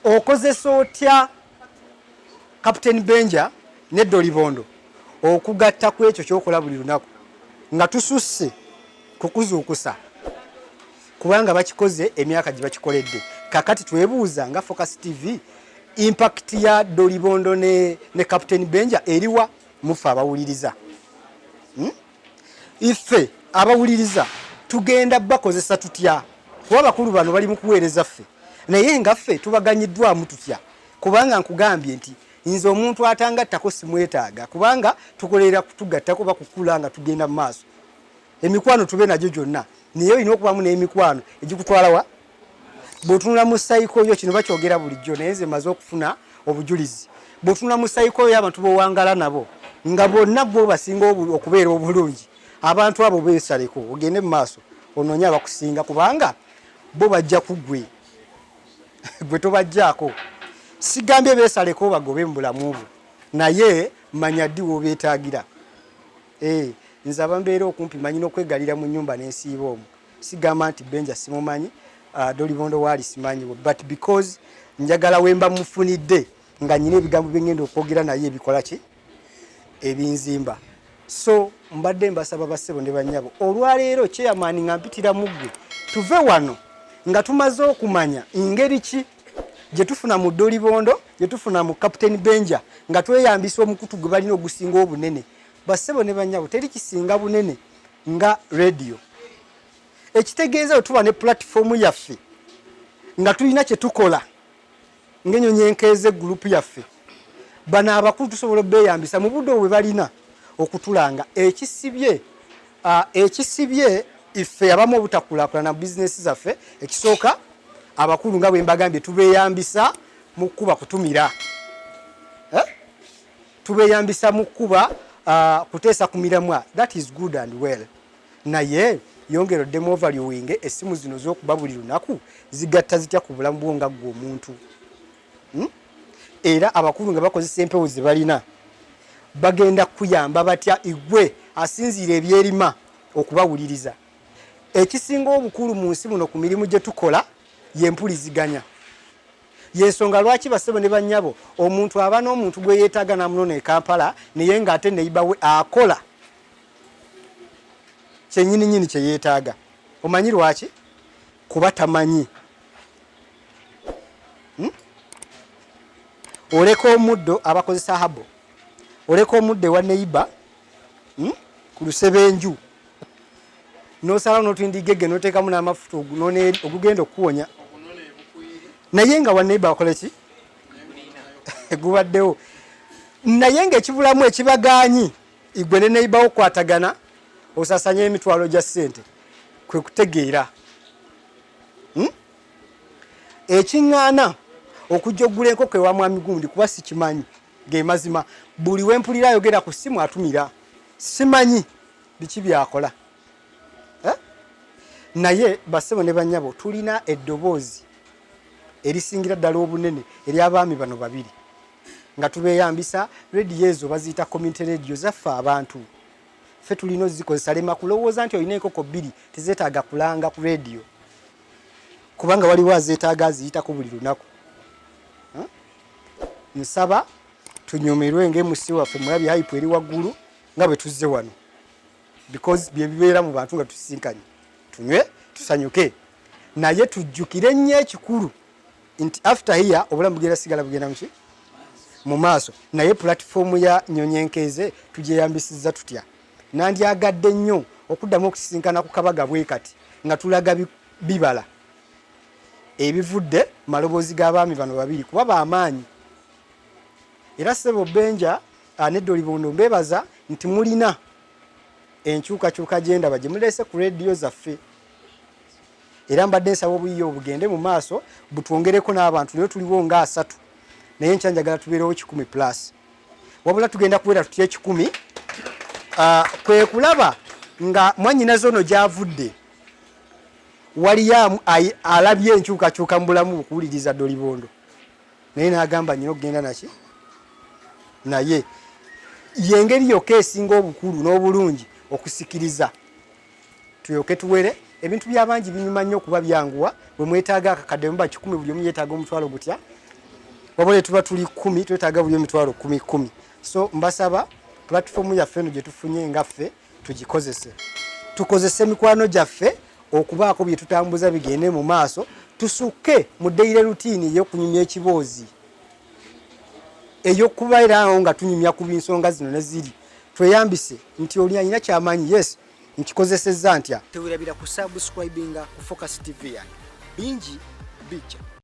okozesa otya Captain Benja ne Dolibondo okugatta ku ekyo kyokola buli lunaku nga tususse kukuzuukusa kubanga bakikoze emyaka gye bakikoledde. Kakati twebuuza nga Focus TV impact ya Dolibondo ne Captain Benja eriwa mufa abawuliriza. Ife abawuliriza tugenda bakozesa tutya kuba bakulu bano bali mu kuweereza ffe naye nga ffe tubaganyiddwamu tutya kubanga nkugambye nti nze omuntu atangattako simwetaaga kubanga tukolera kutugattako bakukula nga tugenda mu maaso. Emikwano tube nagyo gyonna naye olina okubamu n'emikwano egikutwala wa bw'otunula mu sayiko yo kino bakyogera bulijjo naye nze maze okufuna obujulizi. Bw'otunula mu sayiko yo abantu b'owangala nabo nga bonna bo basinga okubeera obulungi abantu abo beesaleko ogende mu maaso onoonye abakusinga kubanga bo bajja ku ggwe gwe tobajjaako. Sigambye beesaleko bagobe mu bulamu bwo naye manya ddi w'obeetaagira. Nze abambeera okumpi manyi n'okwegalira mu nnyumba n'ensiiba omwo. Sigamba nti Benja simumanyi, Dolibondo waali simanyi, but because njagala wemba mufunidde nga nyina ebigambo bye ngenda okwogera naye ebikola ki ebinzimba. So mbadde mbasaba bassebo ne bannyabo olwaleero chairman nga mpitira mu ggwe tuve wano nga tumaze okumanya ingeri ki gye tufuna mu Dolibondo gye tufuna mu Captain Benja nga tweyambisa omukutu gwe balina ogusinga obunene. Bassebo ne bannyabo teri kisinga bunene nga radio. Ekitegeeza tuba ne platform yaffe nga tulina kye tukola ng'ennyonyi group yaffe bano abakulu tusobola beeyambisa mu budde bwe balina okutulanga. Ekisibye ife abamu obutakulaakulana business zaffe ekisooka abakulu nga bwe mbagambye tubeeyambisa mu kuba kutumira tubeeyambisa mu kuba kuteesa ku miramwa. That is good and well naye yongereddemu overviewing essimu zino z'okuba buli lunaku zigatta zitya ku bulamu bwo nga ggwe omuntu. Era abakulu nga bakozesa empewo ze balina bagenda kuyamba batya igwe asinziira ebyerima okubawuliriza. Ekisinga obukulu mu nsi muno ku mirimu gye tukola y'empuliziganya. Yensonga lwaki bassebo ne bannyabo omuntu aba n'omuntu gwe yeetaaga n'amunona e Kampala naye ng'ate neiba we akola kyennyini kye yeetaaga. Omanyi lwaki? Kuba tamanyi. Oleka omuddo abakozesa habo oleka omuddo ewa neiba ku lusebenju n'osala n'otindigege n'oteekamu n'amafuta ogugenda okuwonya naye nga wa neiba akola ki gubaddewo naye ng'ekibulamu ekibagaanyi igwe ne neiba okwatagana osasanya emitwalo gya ssente kwe kutegeera ekiŋŋaana okujja oggula enkoko ewa mwami gundi kuba sikimanyi ge mazima. Buli wempulira ayogera ku ssimu atumira simanyi biki byakola naye bassebo ne bannyabo tulina eddoboozi erisingira ddala obunene ery'abaami bano babiri nga tubeeyambisa rediyo ezo baziyita community radio zaffe abantu. Ffe tulina ozikozesa lema kulowooza nti olina enkoko bbiri tezeetaaga kulanga ku rediyo kubanga waliwo azeetaaga aziyitako buli lunaku. Nsaba tunyumirwe ng'emusi waffe mulabye hype eri waggulu nga bwe tuzze wano because bye bibeera mu bantu nga tusisinkanye tunywe tusanyuke naye tujjukire nnyo ekikulu nti after here obulamu bugenda sigala bugenda muki mu maaso naye platform ya Nyonyenkeze tugyeyambisizza tutya. Nandyagadde nnyo okuddamu okusisinkana ku kabaga bwe kati nga tulaga bibala ebivudde maloboozi g'abaami bano babiri kuba b'amaanyi. Era ssebo Benja ne Dolibondo mbebaza nti mulina enkyukakyuka gyendaba gye muleese ku rediyo zaffe era mbadde nsaba obuyiyo obugende mu maaso butwongereko n'abantu naye tuliwo nga 3 naye nkya njagala tubeerewo 100+ wabula tugenda kubeera tutya 100 kwe kulaba nga mwannyinaze ono gy'avudde waliyo alabye enkyukakyuka mu bulamu okuwuliriza Dolibondo naye n'agamba nnyo okugenda naki naye yengeri yokka esinga obukulu n'obulungi okusikiriza tuyoke tuwere ebintu by'abangi binyuma nnyo okuba byanguwa bwe mwetaaga akakadde muba 100 buli omu yeetaaga omutwalo gutya wabule tuba tuli 10 twetaaga buli emitwalo 10. So mbasaba platform yaffe eno gye tufunye ngaffe tugikozese, tukozese mikwano gyaffe okubaako bye tutambuza bigende mu maaso, tusuke mu daily routine ey'okunyumya ekiboozi, ey'okubeerawo nga tunyumya ku binsonga zino ne ziri. Tweyambise nti oli alina kyamaanyi, yes nkikozesezza ntya. Tewerabira ku subscribinga ku Focus TV yange bingi bijja.